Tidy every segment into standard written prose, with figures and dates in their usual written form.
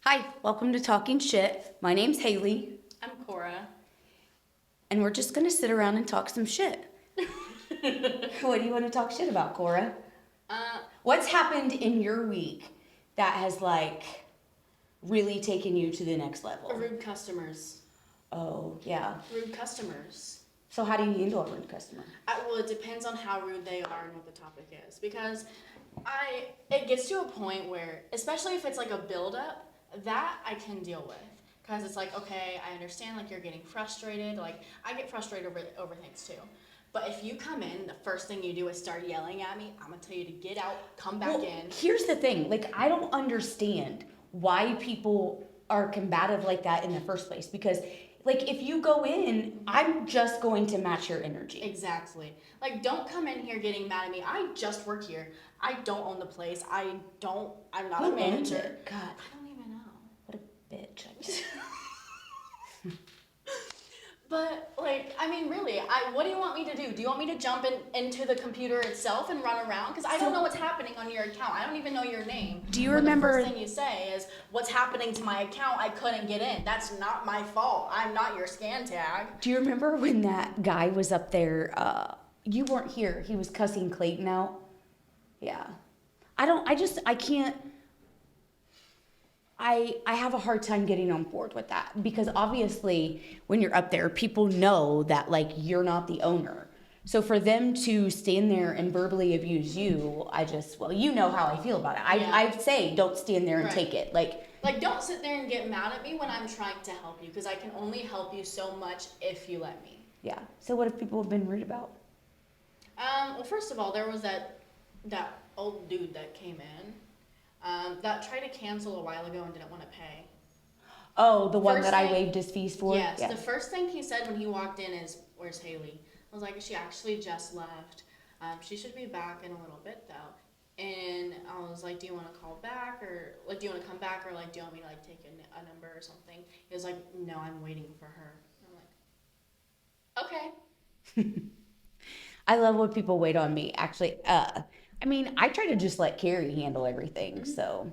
Hi, welcome to Talking Shit. My name's Haley, I'm Cora. and we're just gonna sit around and talk some shit. What do you want to talk shit about, Cora? What's happened in your week that has really taken you to the next level? Rude customers. Oh, yeah. Rude customers. So how do you handle a rude customer? Well, it depends on how rude they are and what the topic is. Because it gets to a point where, especially if it's like a build-up, that I can deal with. Because it's like, okay, I understand, like, you're getting frustrated. Like, I get frustrated over things, too. But if you come in, the first thing you do is start yelling at me, I'm going to tell you to get out, come back in. Here's the thing. I don't understand why people are combative like that in the first place. Because, if you go in, I'm just going to match your energy. Exactly. Like, don't come in here getting mad at me. I just work here. I don't own the place. I'm not Who a manager. owns it? God. I don't even know. What a bitch, I guess. But, really, what do you want me to do? Do you want me to jump into the computer itself and run around? Because I don't know what's happening on your account. I don't even know your name. Do you remember? The first thing you say is, what's happening to my account? I couldn't get in. That's not my fault. I'm not your scan tag. Do you remember when that guy was up there? You weren't here. He was cussing Clayton out. Yeah. I can't. I have a hard time getting on board with that because obviously when you're up there, people know that you're not the owner. So for them to stand there and verbally abuse you, you know how I feel about it. I say don't stand there and take it. Don't sit there and get mad at me when I'm trying to help you because I can only help you so much if you let me. Yeah. So what have people been rude about? Well, first of all, there was that old dude that came in. That tried to cancel a while ago and didn't want to pay. Oh, the one that I waived his fees for? Yes. Yeah. The first thing he said when he walked in is, "Where's Haley?" I was like, "She actually just left. She should be back in a little bit, though." And I was like, "Do you want to call back or, do you want to come back or, do you want me to, take a number or something?" He was like, "No, I'm waiting for her." I'm like, "Okay." I love when people wait on me. Actually, I try to just let Carrie handle everything. Mm-hmm. So,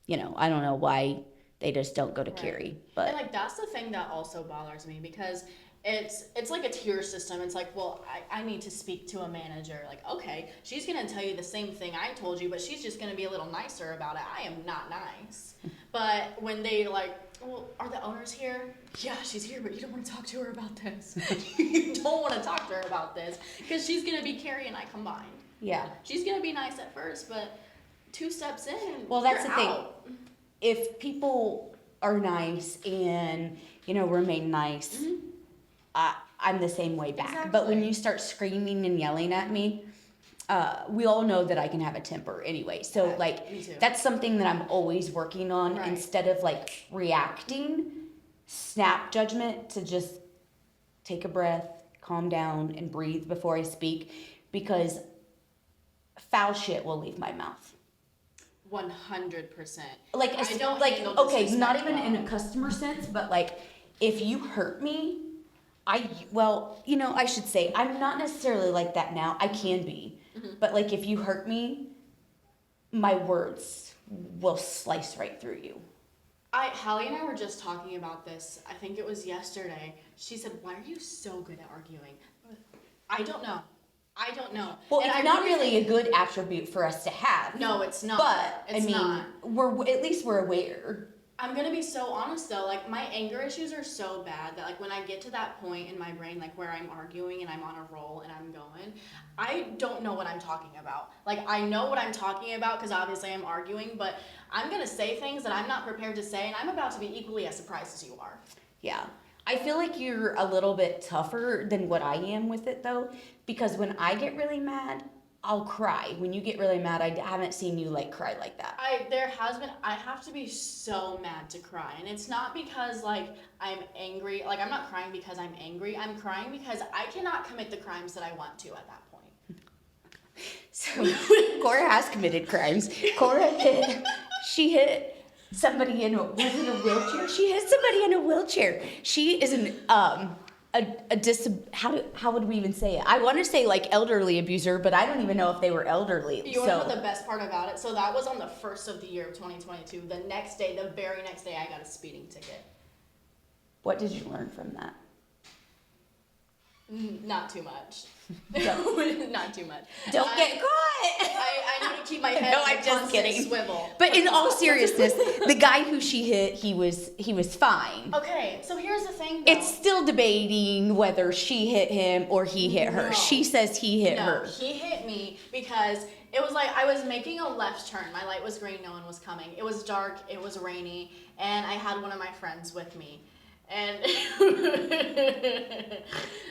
I don't know why they just don't go to Carrie. But and that's the thing that also bothers me because it's like a tier system. It's like, well, I need to speak to a manager. Like, okay, she's gonna tell you the same thing I told you, but she's just gonna be a little nicer about it. I am not nice. But when they well, are the owners here? Yeah, she's here, but you don't want to talk to her about this. You don't want to talk to her about this because she's gonna be Carrie and I combined. Yeah. She's going to be nice at first, but 2 steps in, well, that's the out. Thing. If people are nice and, remain nice, mm-hmm. I'm the same way back. Exactly. But when you start screaming and yelling at me, we all know that I can have a temper anyway. So, that's something that I'm always working on. Right. Instead of, reacting, snap judgment, to just take a breath, calm down, and breathe before I speak. Because foul shit will leave my mouth. 100%. Okay, not even in a customer sense, but if you hurt me, I should say I'm not necessarily like that now. I can be, mm-hmm. But if you hurt me, my words will slice right through you. Hallie and I were just talking about this. I think it was yesterday. She said, "Why are you so good at arguing?" I don't know. Well, and it's not really a good attribute for us to have. No, it's not. But it's not. At least we're aware. I'm gonna be so honest though. My anger issues are so bad that when I get to that point in my brain, where I'm arguing and I'm on a roll and I'm going, I don't know what I'm talking about. I know what I'm talking about because obviously I'm arguing, but I'm gonna say things that I'm not prepared to say, and I'm about to be equally as surprised as you are. Yeah. I feel like you're a little bit tougher than what I am with it, though, because when I get really mad, I'll cry. When you get really mad, I haven't seen you, cry like that. I have to be so mad to cry, and it's not because, I'm angry. I'm not crying because I'm angry. I'm crying because I cannot commit the crimes that I want to at that point. So, Cora has committed crimes. Cora hit somebody in a wheelchair. She hit somebody in a wheelchair. She is how would we even say it? I want to say like elderly abuser, but I don't even know if they were elderly. You want to know the best part about it? So that was on the 1st of the year of 2022. The very next day, I got a speeding ticket. What did you learn from that? Not too much. Not too much. Don't get caught. I need to keep my head on a constant swivel. But in all seriousness, the guy who she hit, he was fine. Okay, so here's the thing, though. It's still debating whether she hit him or he hit her. No. She says he hit her. He hit me because it was like I was making a left turn. My light was green, no one was coming. It was dark, it was rainy, and I had one of my friends with me. And I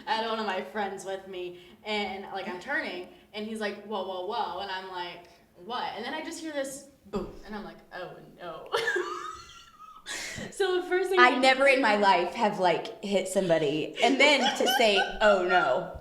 had one of my friends with me, and like I'm turning, and he's like, whoa, whoa, whoa, and I'm like, what? And then I just hear this boom, and I'm like, oh no. So the first thing I never in my life have like hit somebody, and then to say, oh no.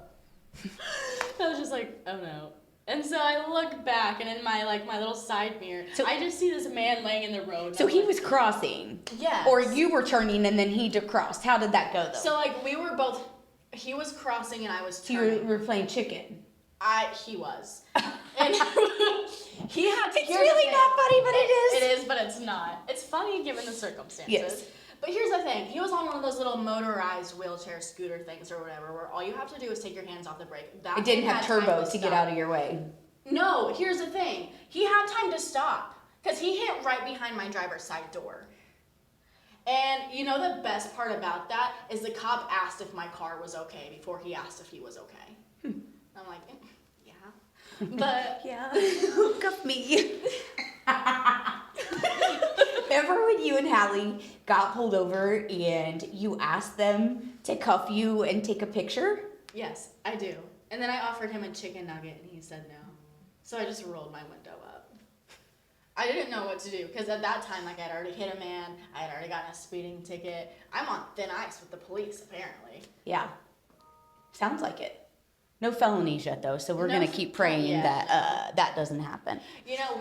I was just like, oh no. And so I look back, and in my little side mirror, I just see this man laying in the road. So he was crossing. Yes. Or you were turning and then he crossed. How did that go though? So like we were both. He was crossing and I was turning. You were playing chicken. He was. And he had. It's really not funny, but it is. It is, but it's not. It's funny given the circumstances. Yes. But here's the thing. He was on one of those little motorized wheelchair scooter things or whatever, where all you have to do is take your hands off the brake. It didn't have turbo to get out of your way. No, here's the thing. He had time to stop because he hit right behind my driver's side door. And you know the best part about that is the cop asked if my car was okay before he asked if he was okay. I'm like, yeah. But yeah, cuff me. Remember when you and Hallie got pulled over and you asked them to cuff you and take a picture? Yes, I do. And then I offered him a chicken nugget and he said no. So I just rolled my window up. I didn't know what to do because at that time, like I'd already hit a man. I had already gotten a speeding ticket. I'm on thin ice with the police, apparently. Yeah. Sounds like it. No felonies yet, though, so we're going to keep praying that that doesn't happen. You know,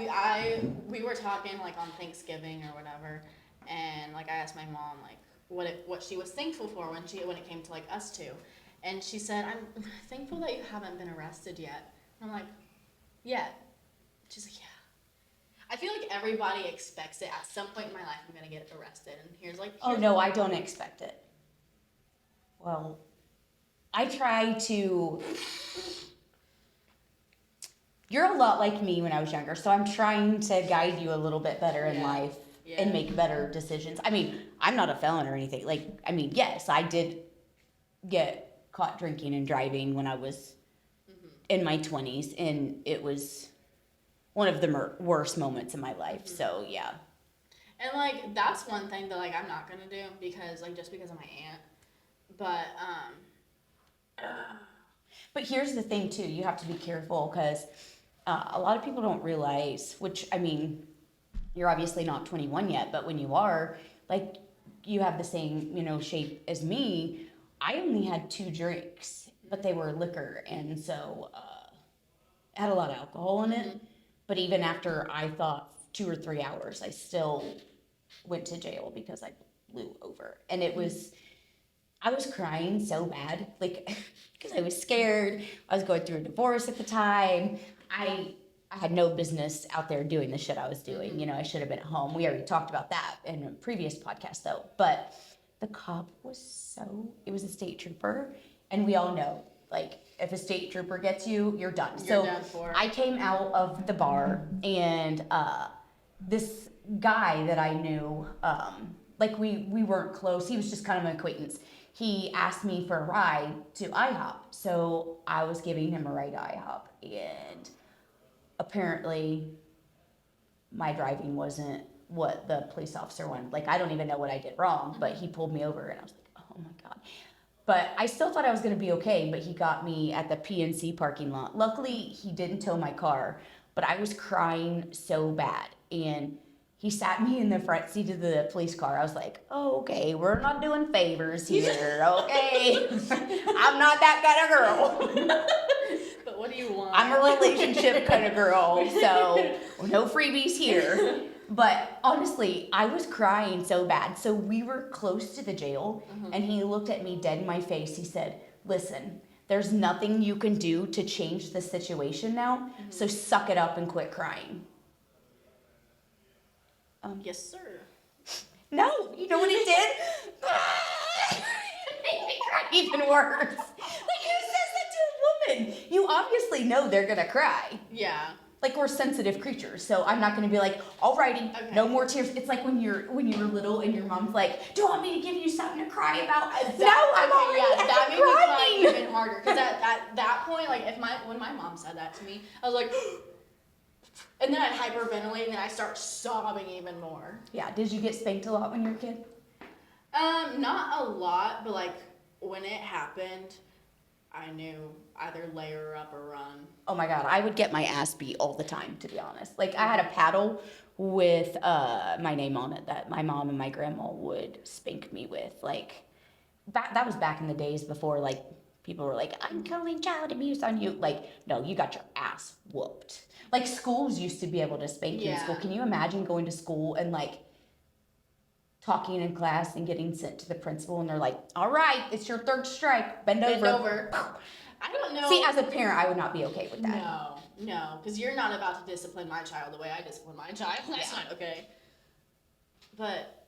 we were talking, like, on Thanksgiving or whatever, and, like, I asked my mom, like, what she was thankful for when it came to, like, us two. And she said, I'm thankful that you haven't been arrested yet. And I'm like, yet? She's like, yeah. I feel like everybody expects it. At some point in my life, I'm going to get arrested. And here's oh, no, I don't expect it. Well, I try to... You're a lot like me when I was younger, so I'm trying to guide you a little bit better in life and make better decisions. I mean, I'm not a felon or anything. Like, I mean, yes, I did get caught drinking and driving when I was in my 20s, and it was one of the worst moments in my life. So, yeah. And, like, that's one thing that, like, I'm not going to do because, like, just because of my aunt. But, But here's the thing, too. You have to be careful because a lot of people don't realize, which, I mean, you're obviously not 21 yet, but when you are, like, you have the same, shape as me. I only had 2 drinks, but they were liquor, and so it had a lot of alcohol in it. But even after I thought 2 or 3 hours, I still went to jail because I blew over. And it was... I was crying so bad, like, because I was scared. I was going through a divorce at the time. I had no business out there doing the shit I was doing. I should have been at home. We already talked about that in a previous podcast, though. But the cop it was a state trooper. And we all know, like, if a state trooper gets you, you're done. You're done for. I came out of the bar, and this guy that I knew, like, we weren't close. He was just kind of an acquaintance. He asked me for a ride to IHOP, so I was giving him a ride to IHOP, and apparently my driving wasn't what the police officer wanted. Like, I don't even know what I did wrong, but he pulled me over, and I was like, oh my God. But I still thought I was going to be okay, but he got me at the PNC parking lot. Luckily, he didn't tow my car, but I was crying so bad, and he sat me in the front seat of the police car. I was like, oh, okay, we're not doing favors here, okay? I'm not that kind of girl. But what do you want? I'm a relationship kind of girl, so no freebies here. But honestly, I was crying so bad. So we were close to the jail, and he looked at me dead in my face. He said, "Listen, there's nothing you can do to change the situation now, so suck it up and quit crying." Yes, sir. No, you know what he did? It made me cry even worse. Like, who says that to a woman? You obviously know they're gonna cry. Yeah. Like, we're sensitive creatures, so I'm not gonna be like, "Alrighty, Okay. no more tears." It's like when you're little and your mom's like, "Do you want me to give you something to cry about?" That, No, I'm already that made me cry crying. even harder. Because at that point, like, when my mom said that to me, I was like, and then I hyperventilate, and then I start sobbing even more. Yeah. Did you get spanked a lot when you were a kid? Not a lot, but like when it happened, I knew either lay her up or run. Oh my God, I would get my ass beat all the time, to be honest. Like, I had a paddle with my name on it that my mom and my grandma would spank me with. Like, that was back in the days before, like, people were like, "I'm calling child abuse on you." Like, no, you got your ass whooped. Like, schools used to be able to spank you in school. Yeah. Can you imagine going to school and, like, talking in class and getting sent to the principal, and they're like, "All right, it's your third strike. Bend over." I don't know. See, as a parent, I would not be okay with that. No, because you're not about to discipline my child the way I discipline my child. That's not okay. But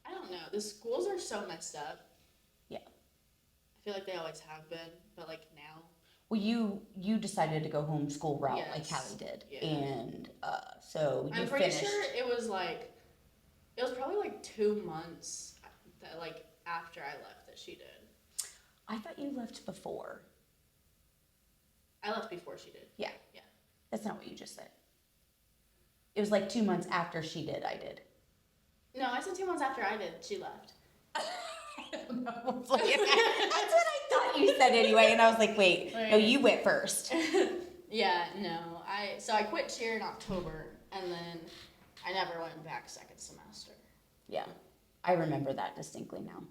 I don't know. The schools are so messed up. Yeah. I feel like they always have been, but like now. Well, you decided to go homeschool route like Yes. Hallie did, Yeah. and so you I'm pretty finished. sure it was probably like 2 months that like after I left that she did. I thought you left before. I left before she did. Yeah. Yeah. That's not what you just said. It was like 2 months after she did. I did. No, I said 2 months after I did. She left. I don't know. That's what I thought you said anyway, and I was like, wait, no, you went first. Yeah, no. So I quit cheer in October, and then I never went back second semester. Yeah, I remember that distinctly now.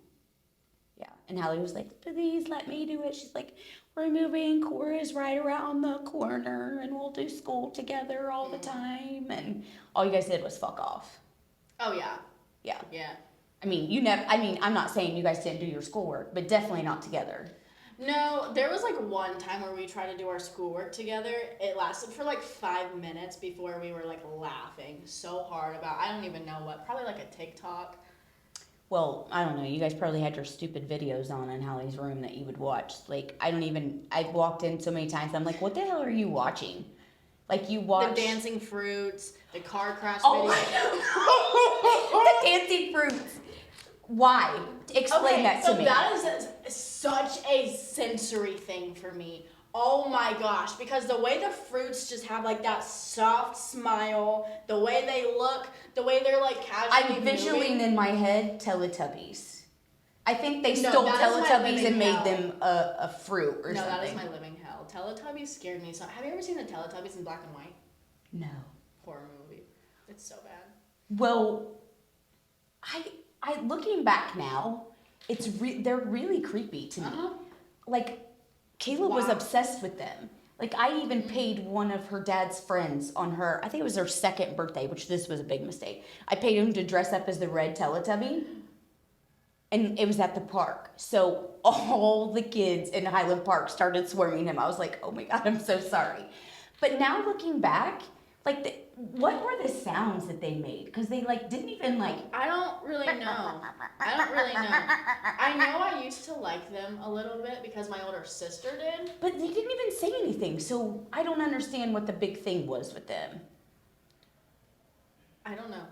Yeah, and Hallie was like, "Please let me do it." She's like, "We're moving. Cora's right around the corner, and we'll do school together all the time." And all you guys did was fuck off. Oh yeah. Yeah. Yeah. I mean, you never. I mean, I'm not saying you guys didn't do your schoolwork, but definitely not together. No, there was like one time where we tried to do our schoolwork together. It lasted for like 5 minutes before we were like laughing so hard about I don't even know what, probably like a TikTok. Well, I don't know. You guys probably had your stupid videos on in Hallie's room that you would watch. Like, I've walked in so many times. I'm like, what the hell are you watching? Like, you watch The dancing fruits, the car crash Oh, video. the dancing fruits. Why? Explain that to so me. that is such a sensory thing for me. Oh my gosh, because the way the fruits just have like that soft smile, the way they look, the way they're like casually I'm visualing moving. in my head Teletubbies. I think they No, stole that is my Teletubbies living and made hell. them a fruit or No, something. that is my living hell. Teletubbies scared me so. Have you ever seen the Teletubbies in black and white? No. Horror movie. It's so bad. Well, I looking back now, they're really creepy to me. Like, Caleb was Wow. obsessed with them. Like, I even paid one of her dad's friends on her, I think it was her second birthday, which this was a big mistake. I paid him to dress up as the red Teletubby, and it was at the park. So all the kids in Highland Park started swarming him. I was like, oh my God, I'm so sorry. But now looking back, like, what were the sounds that they made? Because they, like, didn't even, like... I don't really know. I know I used to like them a little bit because my older sister did. But they didn't even say anything, so I don't understand what the big thing was with them. I don't know.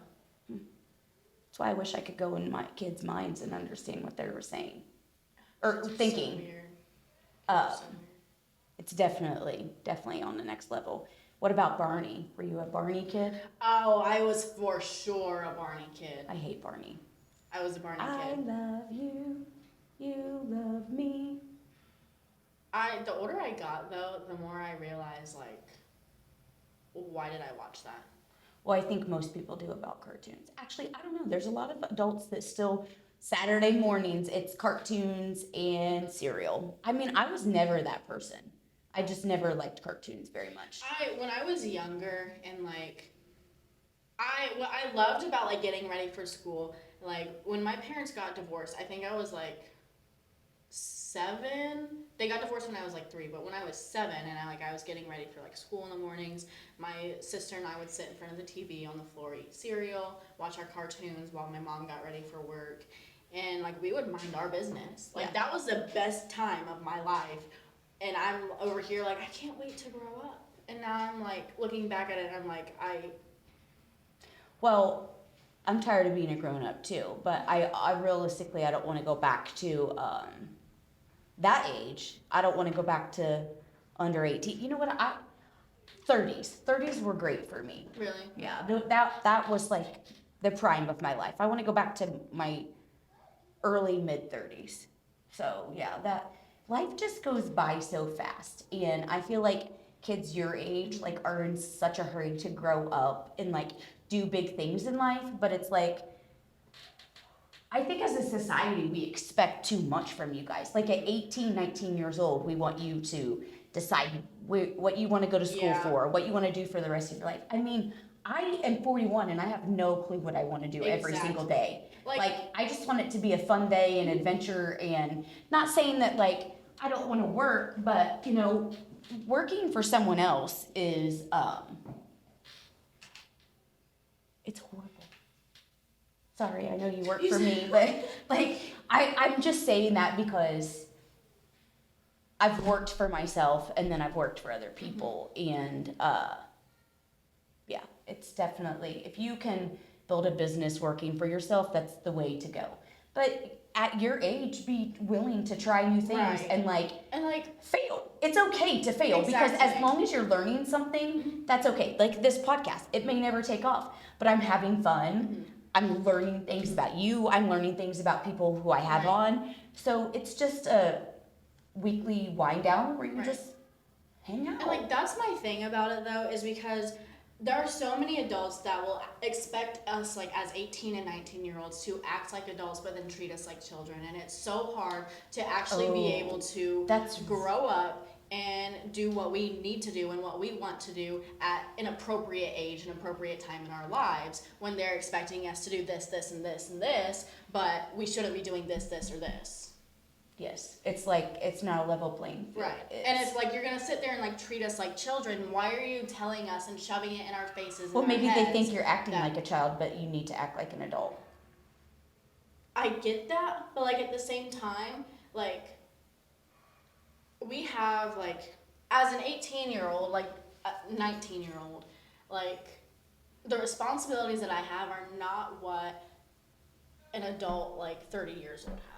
That's why I wish I could go in my kids' minds and understand what they were saying. Or It's thinking. So weird. Uh, So weird. It's definitely on the next level. What about Barney? Were you a Barney kid? Oh, I was for sure a Barney kid. I hate Barney. I was a Barney I kid. love you, you love me. The older I got though, the more I realized like, why did I watch that? Well, I think most people do about cartoons. Actually, I don't know. There's a lot of adults that still, Saturday mornings, it's cartoons and cereal. I mean, I was never that person. I just never liked cartoons very much. When I was younger and like What I loved about like getting ready for school, like when my parents got divorced, I think I was like 7. They got divorced when I was like 3, but when I was 7 and I was getting ready for like school in the mornings, my sister and I would sit in front of the TV on the floor, eat cereal, watch our cartoons while my mom got ready for work. And like we would mind our business. Like Yeah. that was the best time of my life. And I'm over here like I can't wait to grow up. And now I'm like looking back at it and I'm like Well, I'm tired of being a grown up too, but I realistically I don't want to go back to that age. I don't want to go back to under 18. You know what? 30s were great for me. really. Yeah, that was like the prime of my life. I want to go back to my early mid 30s. So yeah, that life just goes by so fast, and I feel like kids your age like are in such a hurry to grow up and like do big things in life, but it's like I think as a society, we expect too much from you guys. Like at 18, 19 years old, we want you to decide what you want to go to school Yeah. for, what you want to do for the rest of your life. I mean, I am 41 and I have no clue what I want to do every single Exactly. day. Like, Like, I just want it to be a fun day and adventure, and not saying that, like, I don't want to work, but, you know, working for someone else is, it's horrible. Sorry, I know you work for me, but like I'm just saying that because I've worked for myself and then I've worked for other people, and yeah, it's definitely, if you can build a business working for yourself, that's the way to go. But at your age, be willing to try new things. Right. and like and like fail. It's okay to fail because as Exactly. long as you're learning something, that's okay. Like this podcast, it may never take off, but I'm having fun. I'm learning things about you. I'm learning things about people who I have Right. on. So it's just a weekly wind down where you Right. just hang out. And like that's my thing about it though, is because there are so many adults that will expect us like as 18 and 19-year-olds to act like adults but then treat us like children, and it's so hard to actually be Oh, able to that's grow up and do what we need to do and what we want to do at an appropriate age and appropriate time in our lives, when they're expecting us to do this, this, and this, and this, but we shouldn't be doing this, this, or this. yes. It's like it's not a level playing field. Right. And it's like you're gonna sit there and like treat us like children. Why are you telling us and shoving it in our faces? Well, and our maybe they heads think you're acting that- like a child, but you need to act like an adult. I get that, but like at the same time, like we have like as an 18-year-old, like a 19-year-old, like the responsibilities that I have are not what an adult like 30 years old have.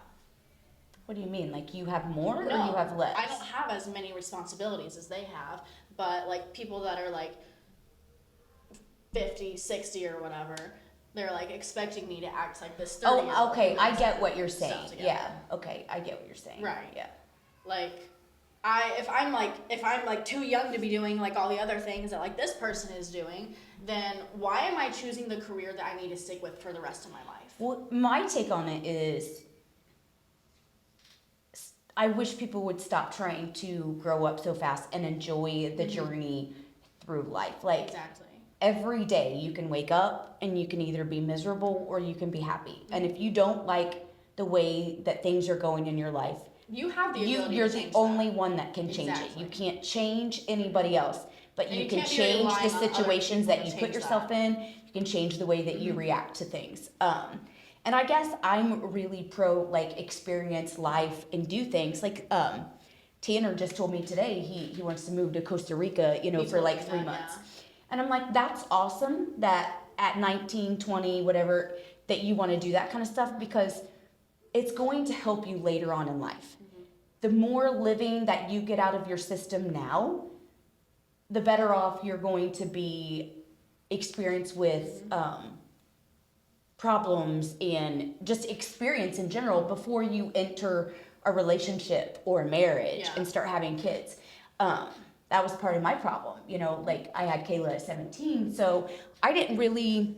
What do you mean? Like you have more or No, you have less? I don't have as many responsibilities as they have, but like people that are like 50, 60 or whatever, they're like expecting me to act like this 30 year Oh, old okay. who I has get what their you're stuff saying. together. Yeah. Okay. I get what you're saying. Right. Yeah. Like if I'm like too young to be doing like all the other things that like this person is doing, then why am I choosing the career that I need to stick with for the rest of my life? Well, my take on it is I wish people would stop trying to grow up so fast and enjoy the journey through life. Like Exactly. every day you can wake up and you can either be miserable or you can be happy. And if you don't like the way that things are going in your life, You have the ability you're to the change only that. one that can change it. Exactly. You can't change anybody else, but And you you can can't be change the relying on other situations people that to you put change yourself that. in. You can change the way that you react to things. And I guess I'm really pro like experience life and do things like Tanner just told me today he wants to move to Costa Rica, you know, He for told like me 3 that, months. yeah. And I'm like, that's awesome that at 19, 20, whatever, that you want to do that kind of stuff, because it's going to help you later on in life. The more living that you get out of your system now, the better off you're going to be experienced with problems and just experience in general before you enter a relationship or a marriage Yeah. and start having kids. That was part of my problem, you know, like I had Kayla at 17, so I didn't really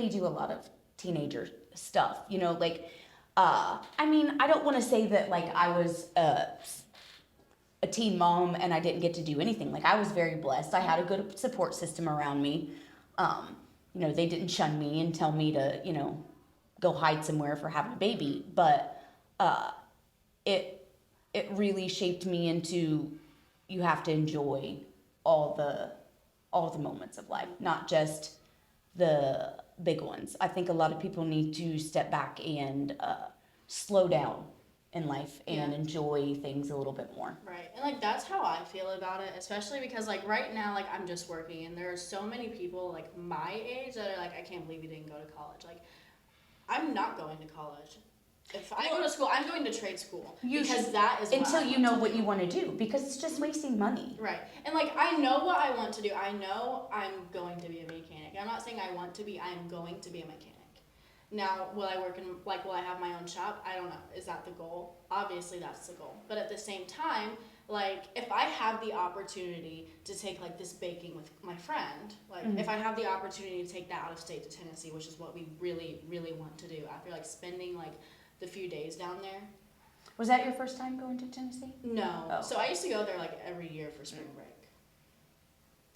do a lot of teenager stuff, you know, like I mean, I don't want to say that like I was a a teen mom and I didn't get to do anything. Like, I was very blessed. I had a good support system around me. They didn't shun me and tell me to, go hide somewhere for having a baby. But it really shaped me into, you have to enjoy all the moments of life, not just the big ones. I think a lot of people need to step back and slow down in life and enjoy things a little bit more. Right. And like that's how I feel about it, especially because like right now like I'm just working and there are so many people like my age that are like, I can't believe you didn't go to college. Like I'm not going to college. If I go to school, I'm going to trade school because that is until what you know what you want to do, because it's just wasting money. Right. And like I know what I want to do. I know I'm going to be a mechanic. I'm not saying I want to be. I'm going to be a mechanic. Now, will I have my own shop? I don't know. Is that the goal? Obviously, that's the goal. But at the same time, like if I have the opportunity to take like this baking with my friend, like if I have the opportunity to take that out of state to Tennessee, which is what we really, really want to do after like spending like the few days down there. Was that your first time going to Tennessee? No. Oh. So I used to go there like every year for spring break.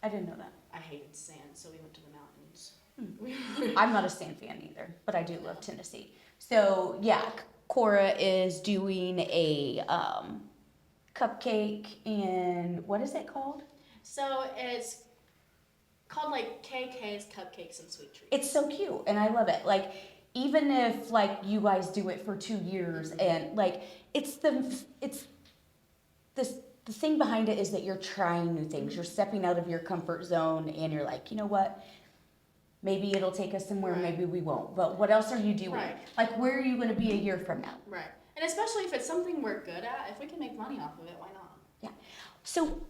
I didn't know that. I hated sand, so we went to the mountains. I'm not a sand fan either, but I do love Tennessee. So yeah, Cora is doing a cupcake, and what is it called? So it's called like KK's Cupcakes and Sweet Treats. It's so cute, and I love it. Like, even if like you guys do it for 2 years, and like the thing behind it is that you're trying new things. You're stepping out of your comfort zone, and you're like, you know what? Maybe it'll take us somewhere, maybe we won't. But what else are you doing? Right. Like, where are you going to be a year from now? Right. And especially if it's something we're good at, if we can make money off of it, why not? Yeah. So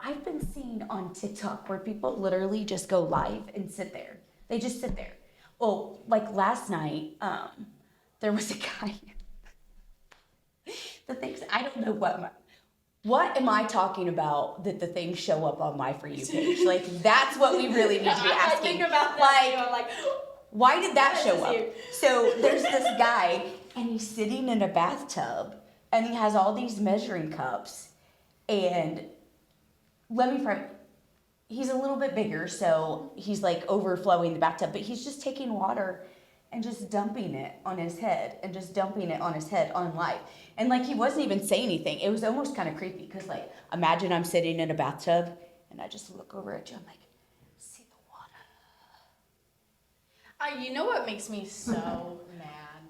I've been seeing on TikTok where people literally just go live and sit there. They just sit there. Oh, like last night, there was a guy. The things, I don't know what am I talking about that the things show up on my For You page? Like, that's what we really need to be asking. I think about that too. I'm like, why did that show up? You? So there's this guy, and he's sitting in a bathtub, and he has all these measuring cups, and he's a little bit bigger, so he's like overflowing the bathtub, but he's just taking water and just dumping it on his head and just dumping it on his head on live. And like, he wasn't even saying anything. It was almost kind of creepy, because like, imagine I'm sitting in a bathtub and I just look over at you. I'm like, see the water. You know what makes me so mad?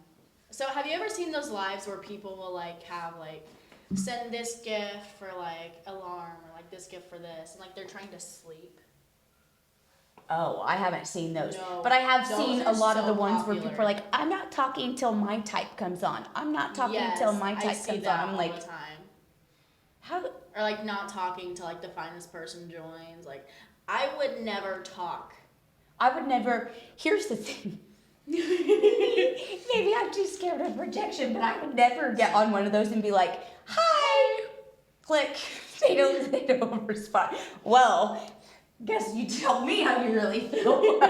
So have you ever seen those lives where people will like have like, send this gift for like alarm, or like this gift for this, and like they're trying to sleep? Oh, I haven't seen those. No, but I have seen a lot of so the ones popular. where people are like, I'm not talking till my type comes on. I'm not talking till my I type see comes that on. I'm all like, the time. how? Or like not talking till like the finest person joins. Like I would never talk. I would never. Here's the thing. Maybe I'm too scared of rejection, but I would never get on one of those and be like, hi, click. They don't respond. Well, guess you tell me how you really feel.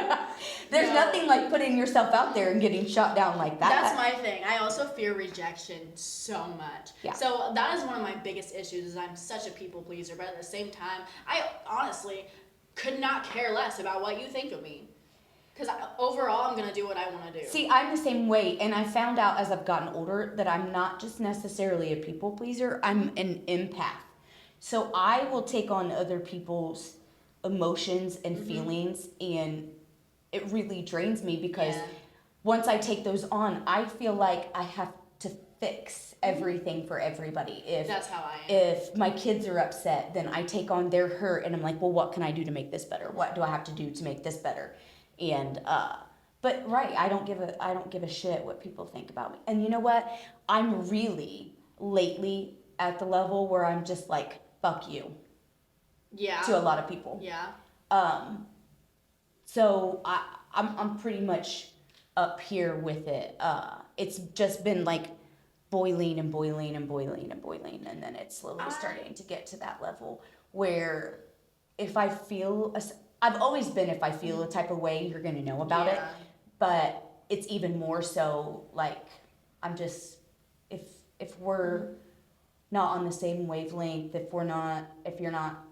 There's nothing like putting yourself out there and getting shot down like that. That's my thing. I also fear rejection so much. Yeah. So that is one of my biggest issues, is I'm such a people pleaser, but at the same time, I honestly could not care less about what you think of me. Because overall, I'm going to do what I want to do. See, I'm the same way, and I found out as I've gotten older that I'm not just necessarily a people pleaser, I'm an empath. So I will take on other people's emotions and feelings, and it really drains me, because once I take those on, I feel like I have to fix everything for everybody. That's how I am. If my kids are upset, then I take on their hurt, and I'm like, well, what can I do to make this better? What do I have to do to make this better? And but right, I don't give a shit what people think about me. And you know what? I'm really lately at the level where I'm just like, fuck you. Yeah. To a lot of people. Yeah. So I'm pretty much up here with it. It's just been like boiling and boiling and boiling and boiling, and then it's slowly starting to get to that level where if I feel I've always been, if I feel a type of way, you're gonna know about it. But it's even more so like, I'm just, if we're not on the same wavelength, if you're not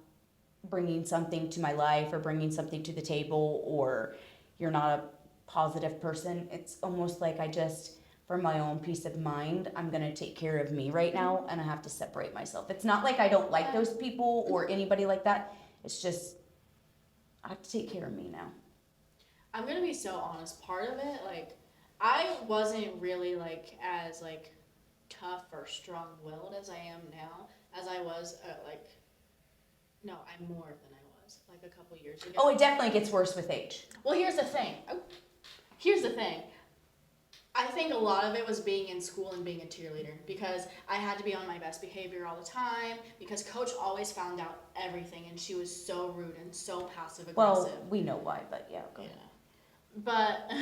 bringing something to my life or bringing something to the table, or you're not a positive person, it's almost like I just, for my own peace of mind, I'm gonna take care of me right now, and I have to separate myself. It's not like I don't like those people or anybody like that. It's just I have to take care of me now. I'm gonna be so honest. Part of it, like, I wasn't really like as like tough or strong-willed as I am now, as I was like. No, I'm more than I was like a couple years ago. Oh, it definitely gets worse with age. Well, here's the thing. Here's the thing. I think a lot of it was being in school and being a cheerleader, because I had to be on my best behavior all the time, because coach always found out everything, and she was so rude and so passive aggressive. Well, we know why, but yeah, go ahead. But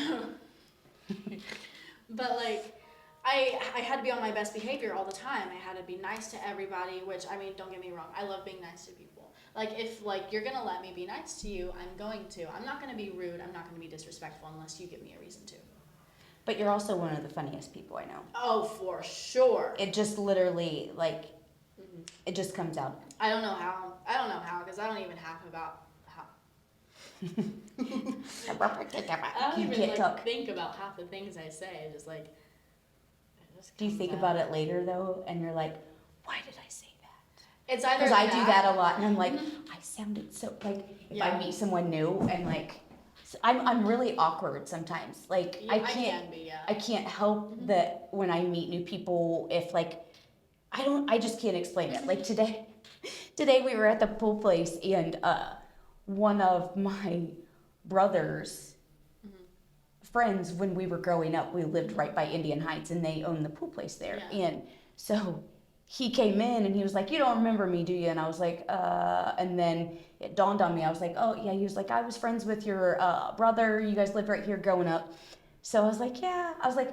but like I had to be on my best behavior all the time. I had to be nice to everybody, which, I mean, don't get me wrong, I love being nice to people. Like, if like you're gonna let me be nice to you, I'm going to. I'm not gonna be rude, I'm not gonna be disrespectful unless you give me a reason to. But you're also one of the funniest people I know. Oh, for sure. It just literally, like, it just comes out. I don't know how, because I don't even half about how. I don't even like think about half the things I say. Just like. Do you think about it later though, and you're like, why did I say that? It's either because I do that a lot, and I'm like, Mm-hmm. I sounded so like if Yeah. I meet someone new and like, I'm really awkward sometimes. Like Yeah, I can't can be, yeah. I can't help that when I meet new people. If like I just can't explain it. Like today we were at the pool place, and one of my brother's friends, when we were growing up, we lived right by Indian Heights, and they owned the pool place there. Yeah. And so he came in and he was like, you don't remember me, do you? And I was like, and then it dawned on me. I was like, oh yeah. He was like, I was friends with your brother. You guys lived right here growing up. So I was like, yeah. I was like,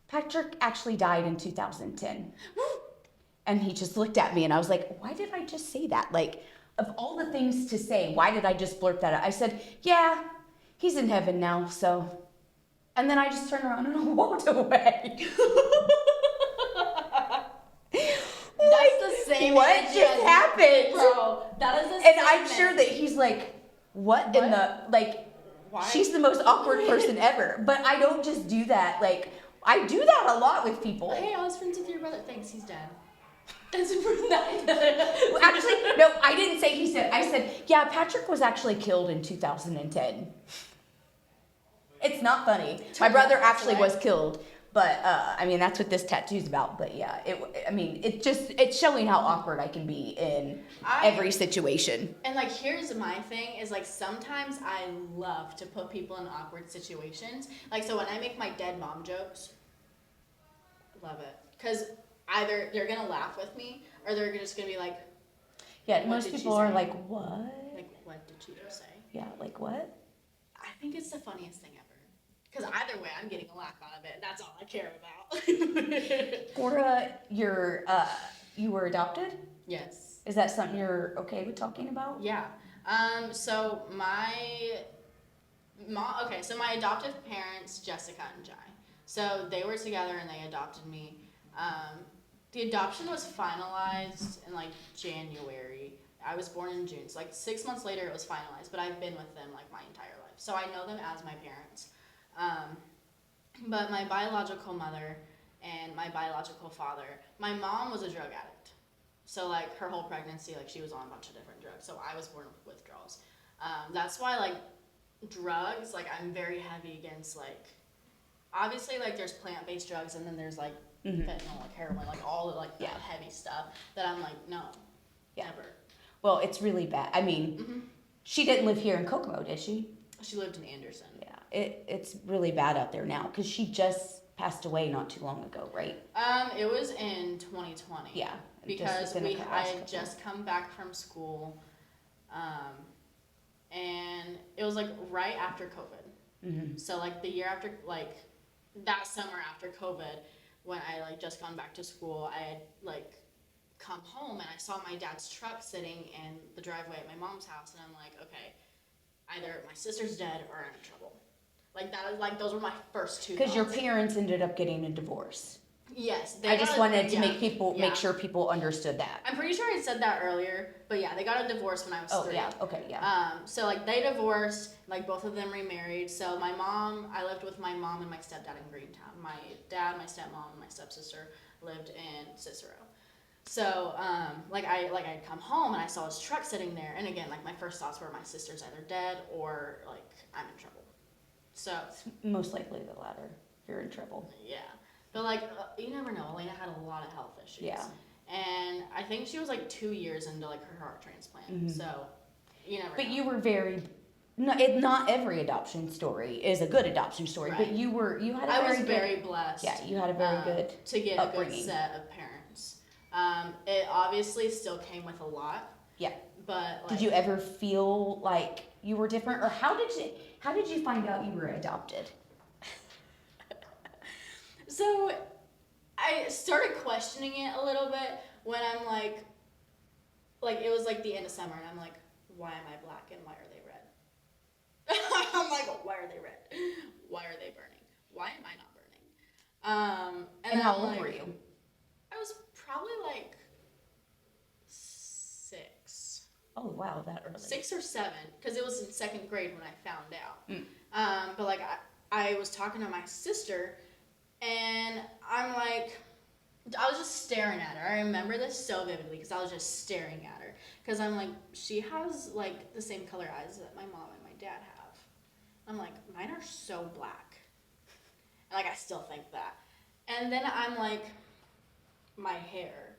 Patrick actually died in 2010. And he just looked at me, and I was like, why did I just say that? Like, of all the things to say, why did I just blurt that out? I said, yeah, he's in heaven now, so. And then I just turned around and I walked away. That's the same. What just happened? Bro, that is the and same. I'm sure that he's like, what in the, like, Why? She's the most awkward person ever. But I don't just do that. Like, I do that a lot with people. Hey, I was friends with your brother. Thanks, he's dead. Actually, no, I didn't say he said. I said, yeah, Patrick was actually killed in 2010. It's not funny. My brother actually was killed. But, I mean, that's what this tattoo's about. But, yeah, it's showing how awkward I can be in every situation. And, like, here's my thing is, like, sometimes I love to put people in awkward situations. Like, so when I make my dead mom jokes, love it. Because either they're going to laugh with me or they're just going to be like, yeah, most people are like, what? Like, what did you just say? Yeah, like, what? I think it's the funniest thing ever. Because either way, I'm getting a laugh out of it. That's all I care about. Cora, you were adopted? Yes. Is that something you're okay with talking about? Yeah. So my mom, okay, so my adoptive parents, Jessica and Jai. So they were together and they adopted me. The adoption was finalized in like January. I was born in June. So like 6 months later it was finalized, but I've been with them like my entire life. So I know them as my parents. But my biological mother and my biological father, my mom was a drug addict. So like her whole pregnancy, like she was on a bunch of different drugs. So I was born with withdrawals. That's why like drugs, like I'm very heavy against like, obviously like there's plant-based drugs and then there's like fentanyl, like heroin, like all the like that heavy stuff that I'm like, no, never. Well, it's really bad. I mean, she didn't live here in Kokomo, did she? She lived in Anderson. Yeah, it's really bad out there now because she just passed away not too long ago, right? It was in 2020. Yeah. Because I had just come back from school, and it was like right after COVID. Mm-hmm. So like the year after, like that summer after COVID, when I like just gone back to school, I had like come home and I saw my dad's truck sitting in the driveway at my mom's house, and I'm like, okay, either my sister's dead or I'm in trouble. Like that is like those were my first two. Because your parents ended up getting a divorce. Yes, I just wanted to make sure people understood that. I'm pretty sure I said that earlier, but yeah, they got a divorce when I was 3. Oh yeah, okay, yeah. So like they divorced, like both of them remarried. So I lived with my mom and my stepdad in Greentown. My dad, my stepmom, and my stepsister lived in Cicero. So I'd come home and I saw his truck sitting there, and again, like my first thoughts were my sister's either dead or like I'm in trouble. So most likely the latter. You're in trouble. Yeah. But, like, you never know. Elena had a lot of health issues. Yeah. And I think she was, like, 2 years into, like, her heart transplant. Mm-hmm. So, you never know. But you were very... not every adoption story is a good adoption story, right. But you had a I was very blessed. Yeah, you had a very good to get upbringing. A good set of parents. It obviously still came with a lot. Yeah. But, like... Did you ever feel like you were different? Or how did you find out you were adopted? So, I started questioning it a little bit when I'm like, it was like the end of summer, and I'm like, why am I black and why are they red? I'm like, why are they red? Why are they burning? Why am I not burning? And how old were you? I was probably like 6. Oh, wow, that early. 6 or 7, because it was in 2nd grade when I found out. But like, I was talking to my sister, and I'm like, I was just staring at her. I remember this so vividly because I was just staring at her. Because I'm like, she has, like, the same color eyes that my mom and my dad have. I'm like, mine are so black. And, like, I still think that. And then I'm like, my hair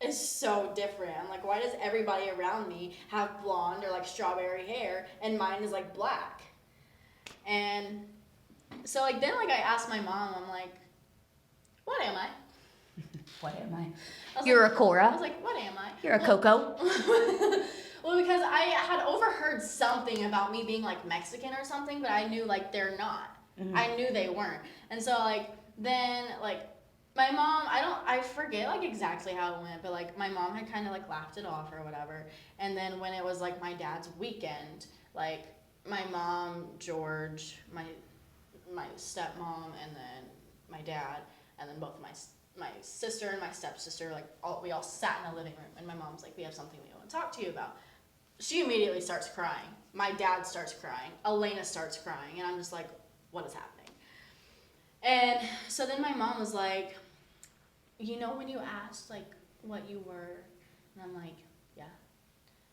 is so different. I'm like, why does everybody around me have blonde or, like, strawberry hair and mine is, like, black? And so, like, then, like, I asked my mom, I'm like, what am I? What am I? You're a Cora. I was like, what am I? You're a Koko. Well, because I had overheard something about me being, like, Mexican or something, but I knew, like, they're not. Mm-hmm. I knew they weren't. And so, like, then, like, my mom, I forget, like, exactly how it went, but, like, my mom had kind of, like, laughed it off or whatever. And then when it was, like, my dad's weekend, like, my mom, George, my stepmom, and then my dad, and then both my sister and my stepsister, like, we all sat in the living room, and my mom's like, we have something we want to talk to you about. She immediately starts crying. My dad starts crying. Elena starts crying, and I'm just like, what is happening? And so then my mom was like, you know when you asked, like, what you were? And I'm like, yeah.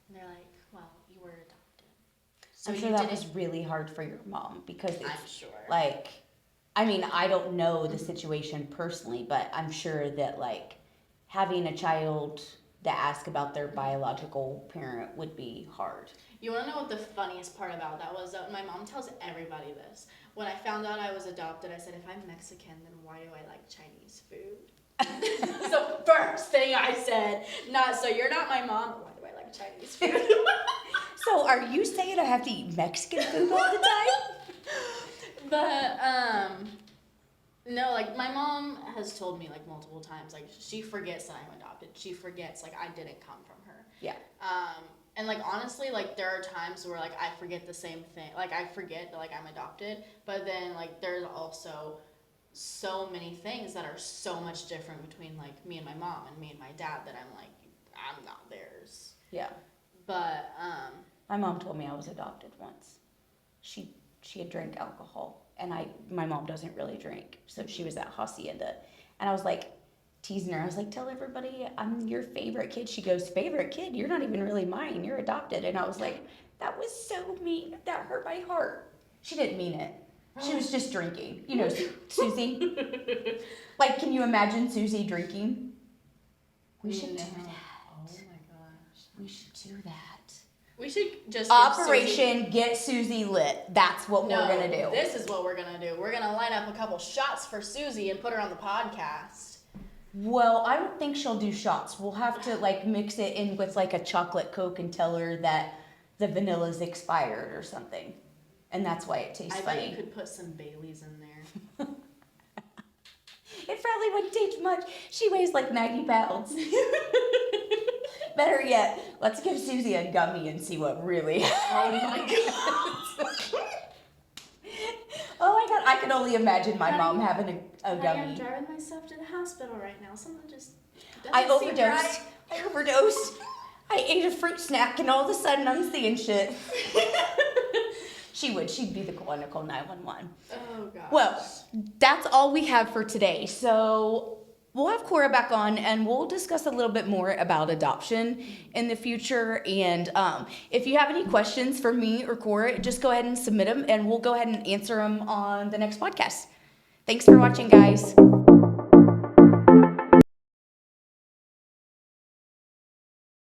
And they're like, well, you were adopted. So I'm sure that was really hard for your mom because it's, I'm sure. Like, I mean, I don't know the situation personally, but I'm sure that, like, having a child that asks about their biological parent would be hard. You want to know what the funniest part about that was? That my mom tells everybody this. When I found out I was adopted, I said, if I'm Mexican, then why do I like Chinese food? So first thing I said, not, so you're not my mom, why do I like Chinese food? So are you saying I have to eat Mexican food all the time? But, no, like, my mom has told me, like, multiple times, like, she forgets that I'm adopted. She forgets, like, I didn't come from her. Yeah. And, like, honestly, like, there are times where, like, I forget the same thing. Like, I forget that, like, I'm adopted. But then, like, there's also so many things that are so much different between, like, me and my mom and me and my dad that I'm like, I'm not theirs. Yeah. But, my mom told me I was adopted once. She had drank alcohol, and my mom doesn't really drink, so she was at Hacienda, and I was like teasing her. I was like, tell everybody I'm your favorite kid. She goes, favorite kid? You're not even really mine. You're adopted. And I was like, that was so mean. That hurt my heart. She didn't mean it. She was just drinking. You know, Susie. Like, can you imagine Susie drinking? We should do that. Oh my gosh. We should do that. We should just Operation Get Susie Lit. That's what we're going to do. This is what we're going to do. We're going to line up a couple shots for Susie and put her on the podcast. Well, I don't think she'll do shots. We'll have to, like, mix it in with, like, a chocolate Coke and tell her that the vanilla's expired or something. And that's why it tastes funny. I bet you could put some Baileys in there. It probably wouldn't take much. She weighs like 90 pounds. Better yet, let's give Susie a gummy and see what really happens. Oh my god. Oh my god, I can only imagine my mom having a Honey, gummy. I'm driving myself to the hospital right now. Someone just I doesn't seem overdosed. right. I overdosed. I ate a fruit snack and all of a sudden I'm seeing shit. She would. She'd be the clinical 911. Oh gosh. Well, that's all we have for today. So we'll have Cora back on and we'll discuss a little bit more about adoption in the future. And if you have any questions for me or Cora, just go ahead and submit them and we'll go ahead and answer them on the next podcast. Thanks for watching, guys.